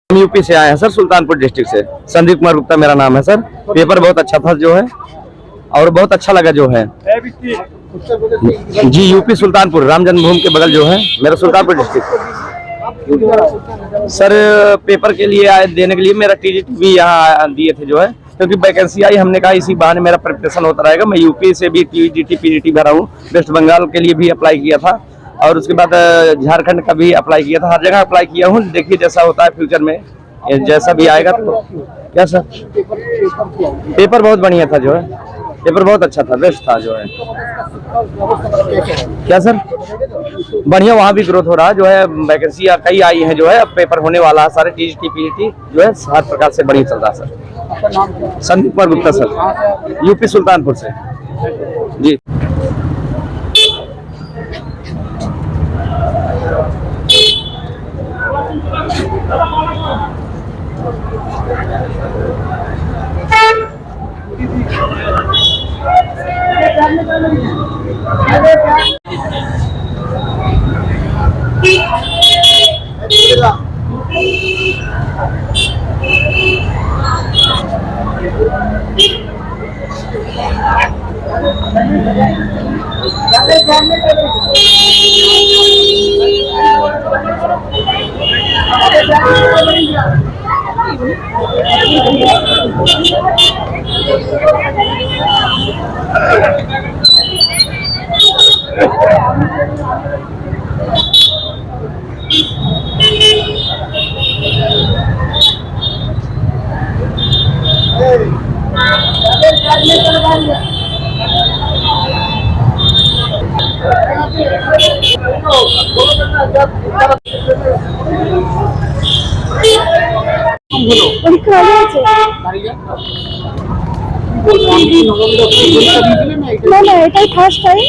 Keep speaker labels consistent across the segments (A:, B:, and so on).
A: हम यूपी से आए हैं सर, सुल्तानपुर डिस्ट्रिक्ट से। संदीप कुमार गुप्ता मेरा नाम है सर। पेपर बहुत अच्छा था जो है, और बहुत अच्छा लगा जो है जी। यूपी सुल्तानपुर, राम जन्मभूमि के बगल जो है मेरा सुल्तानपुर डिस्ट्रिक्ट। सर पेपर के लिए आए, देने के लिए मेरा टीजीटी भी यहाँ दिए थे जो है, क्योंकि वैकेंसी आई। हमने कहा इसी बहाने मेरा प्रिपरेशन होता रहेगा। मैं यूपी से भी टीजीटी पीजीटी भरा हूँ, वेस्ट बंगाल के लिए भी अप्लाई किया था, और उसके बाद झारखंड का भी अप्लाई किया था। हर जगह अप्लाई किया हूँ। देखिए जैसा होता है फ्यूचर में, जैसा भी आएगा तो। क्या सर, पेपर बहुत बढ़िया था जो है, पेपर बहुत अच्छा था, बेस्ट था जो है। क्या सर, बढ़िया, वहाँ भी ग्रोथ हो रहा है जो है। वैकेंसी कई आई है जो है, अब पेपर होने वाला है सारे टीजीटी पीजीटी जो है, हर प्रकार से बढ़िया चल रहा है sir. Sandeep Kumar Gupta sir, UP Sultanpur से जी।
B: পরীক্ষা হয়ে গেছে? না না, এটাই ফার্স্ট টাইম,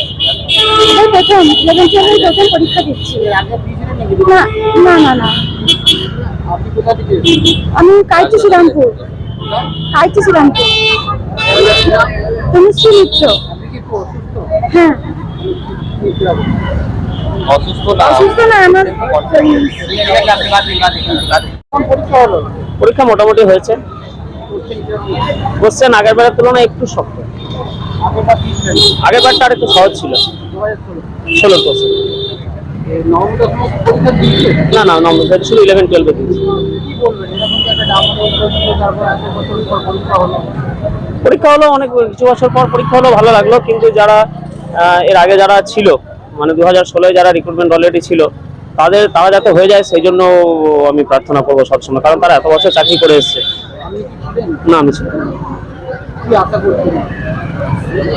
B: এটাই প্রথম 11 12 প্রথম পরীক্ষা দিচ্ছি। না না না না, আমি কাইচি শ্রীরামপুর। কাইচি শ্রীরামপুর। তনুশ্রী মিত্র। হ্যাঁ, অসুস্থ না, আমার
C: পরীক্ষা মোটামুটি হয়েছে। কোশ্চেন আগের বারের তুলনায় একটু শক্ত, আগের বারটা আর একটু সহজ ছিল। 16 কোশ্চেন। না না, নবম শুধু 11 12 দিয়েছি। পরীক্ষা হলো, অনেক কিছু বছর পর পরীক্ষা হলো, ভালো লাগলো। কিন্তু যারা এর আগে যারা ছিল, মানে 2016 যারা রিক্রুটমেন্ট অলরেডি ছিল, তারা যাতে হয়ে যায় সেই জন্য আমি প্রার্থনা করবো সবসময়, কারণ তারা এত বছর চাকরি করে এসছে। না, আমি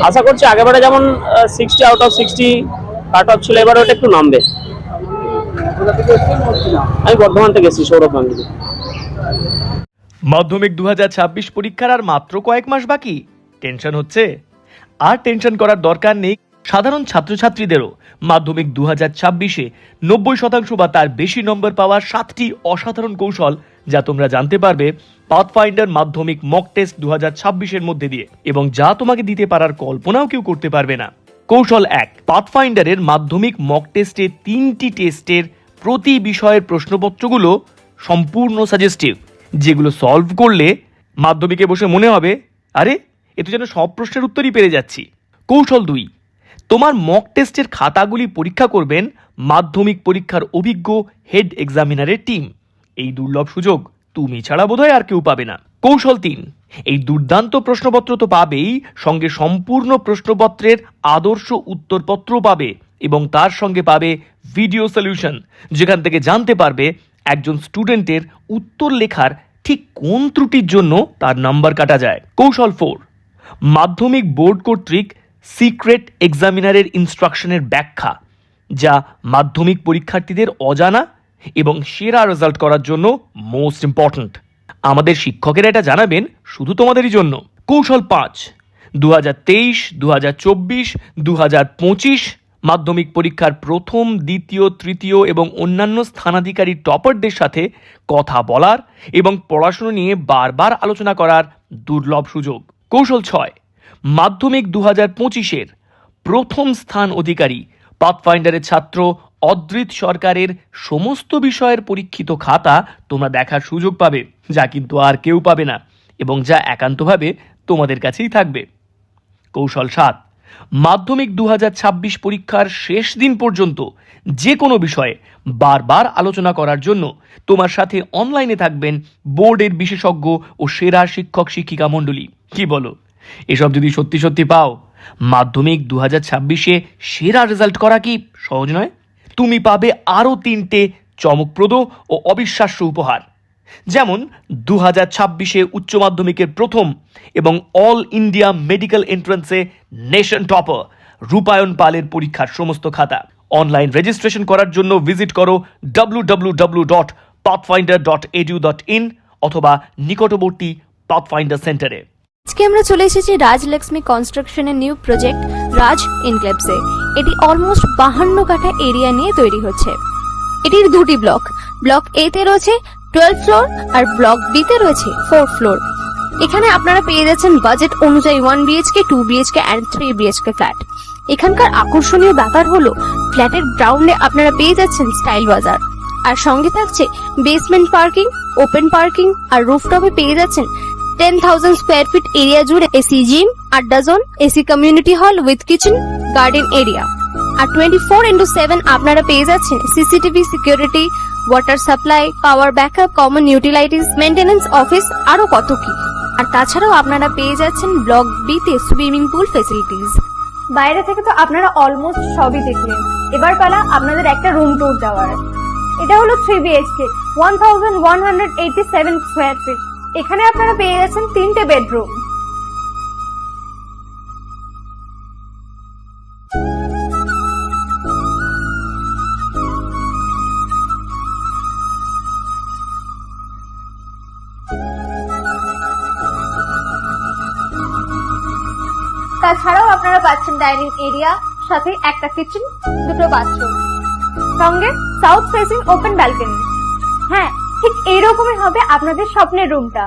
C: আশা করছি আগেবারে যেমন 60 আউট অফ 60 কাট অফ ছিল, এবারে ওটা একটু নামবে। আমি বর্ধমান থেকে এসেছি, সৌরভ গাঙ্গুলি।
D: মাধ্যমিক 2026 পরীক্ষার আর মাত্র কয়েক মাস বাকি। টেনশন হচ্ছে? আর টেনশন করার দরকার নেই। সাধারণ ছাত্রছাত্রীদেরও মাধ্যমিক 2026-এ 90% বা তার বেশি নম্বর পাওয়ার 7টি অসাধারণ কৌশল, যা তোমরা জানতে পারবে পাথফাইন্ডার মাধ্যমিক মক টেস্ট 2026-এর মধ্যে দিয়ে, এবং যা তোমাকে দিতে পারার কল্পনাও কেউ করতে পারবে না। কৌশল 1, পাথফাইন্ডারের মাধ্যমিক মক টেস্টে 3টি টেস্টের প্রতি বিষয়ের প্রশ্নপত্রগুলো সম্পূর্ণ সাজেস্টিভ, যেগুলো সলভ করলে মাধ্যমিকে বসে মনে হবে, আরে এ তো যেন সব প্রশ্নের উত্তরই পেরে যাচ্ছি। কৌশল 2, তোমার মক টেস্টের খাতাগুলি পরীক্ষা করবেন মাধ্যমিক পরীক্ষার অভিজ্ঞ হেড এক্সামিনারের টিম। এই দুর্লভ সুযোগ তুমি ছাড়া বোধহয় আর কেউ পাবে না। কৌশল 3, এই দুর্দান্ত প্রশ্নপত্র তো পাবেই, সঙ্গে সম্পূর্ণ প্রশ্নপত্রের আদর্শ উত্তরপত্র পাবে, এবং তার সঙ্গে পাবে ভিডিও সলিউশন, যেখান থেকে জানতে পারবে একজন স্টুডেন্টের উত্তর লেখার ঠিক কোন ত্রুটির জন্য তার নাম্বার কাটা যায়। কৌশল 4, মাধ্যমিক বোর্ড কর্তৃক সিক্রেট এক্সামিনারের ইনস্ট্রাকশনের ব্যাখ্যা, যা মাধ্যমিক পরীক্ষার্থীদের অজানা এবং সেরা রেজাল্ট করার জন্য মোস্ট ইম্পর্ট্যান্ট। আমাদের শিক্ষকেরা এটা জানাবেন শুধু তোমাদেরই জন্য। কৌশল 5, 2023, 2024, 2025 মাধ্যমিক পরীক্ষার প্রথম, দ্বিতীয়, তৃতীয় এবং অন্যান্য স্থানাধিকারী টপারদের সাথে কথা বলার এবং পড়াশোনা নিয়ে বারবার আলোচনা করার দুর্লভ সুযোগ। কৌশল 6, মাধ্যমিক 2025-এর প্রথম স্থান অধিকারী পাথফাইন্ডারের ছাত্র অদ্রিত সরকারের সমস্ত বিষয়ের পরীক্ষিত খাতা তোমরা দেখার সুযোগ পাবে, যা কিন্তু আর কেউ পাবে না এবং যা একান্তভাবে তোমাদের কাছেই থাকবে। কৌশল 7, মাধ্যমিক 2026 পরীক্ষার শেষ দিন পর্যন্ত যে কোনো বিষয়ে বারবার আলোচনা করার জন্য তোমার সাথে অনলাইনে থাকবেন বোর্ডের বিশেষজ্ঞ ও সেরা শিক্ষক শিক্ষিকা মণ্ডলী। কি বলো, এসব যদি সত্যি সত্যি পাও, মাধ্যমিক 2026-এ সেরা রেজাল্ট করা কি সহজ নয়? তুমি পাবে আরও 3টে চমকপ্রদ ও অবিশ্বাস্য উপহার, যেমন 2026-এ উচ্চ মাধ্যমিকের প্রথম এবং অল ইন্ডিয়া মেডিকেল এন্ট্রান্সে নেশন টপার রূপায়ণ পালের পরীক্ষার সমস্ত খাতা। অনলাইন রেজিস্ট্রেশন করার জন্য ভিজিট করো www.pathfinder.edu.in অথবা নিকটবর্তী পাথফাইন্ডার সেন্টারে।
E: আজকে আমরা চলে এসেছি রাজলক্ষ্মী কনস্ট্রাকশনের নিউ প্রজেক্ট রাজ এনক্লেভসে। এটি অলমোস্ট 52 কাঠা এরিয়া নিয়ে তৈরি হচ্ছে। এটির দুটি ব্লক, ব্লক এ তে রয়েছে 12 ফ্লোর আর ব্লক বি তে রয়েছে 4 ফ্লোর। এখানে আপনারা পেয়ে যাচ্ছেন বাজেট অনুযায়ী 1 BHK, 2 BHK and 3 BHK flat. এখানকার আকর্ষণীয় ব্যাপার হলো ফ্ল্যাটের গ্রাউন্ডে আপনারা পেয়ে যাচ্ছেন স্টাইল বাজার, আর সঙ্গে থাকছে বেসমেন্ট পার্কিং, ওপেন পার্কিং, আর রুফটপে পেয়ে যাচ্ছেন 10,000 স্কোয়ার ফিট এরিয়া জুড়ে এসি জিম, আড্ডা zone, AC community hall with kitchen, garden area. আর 24/7 আপনারা পেয়ে যাচ্ছেন CCTV security, water supply, power backup, common utilities, maintenance office, আরো কত কি। আর তাছাড়াও আপনারা পেয়ে যাচ্ছেন ব্লক বি তে সুইমিং পুল ফেসিলিটিস।
B: বাইরে থেকে তো আপনারা অলমোস্ট সবই দেখলেন, এবার পালা আপনাদের একটা রুম ট্যুর দেওয়ার। এটা হলো 3 BHK, 1187 স্কোয়ার ফিট। এখানে আপনারা পেয়ে যাচ্ছেন 3টে বেডরুম। তাছাড়াও আপনারা পাচ্ছেন ডাইনিং এরিয়া, সাথে একটা কিচেন, 2টো বাথরুম, সঙ্গে সাউথ ফেসিং ওপেন ব্যালকনি। হ্যাঁ, ঠিক এইরকমই হবে আপনাদের স্বপ্নের রুমটা।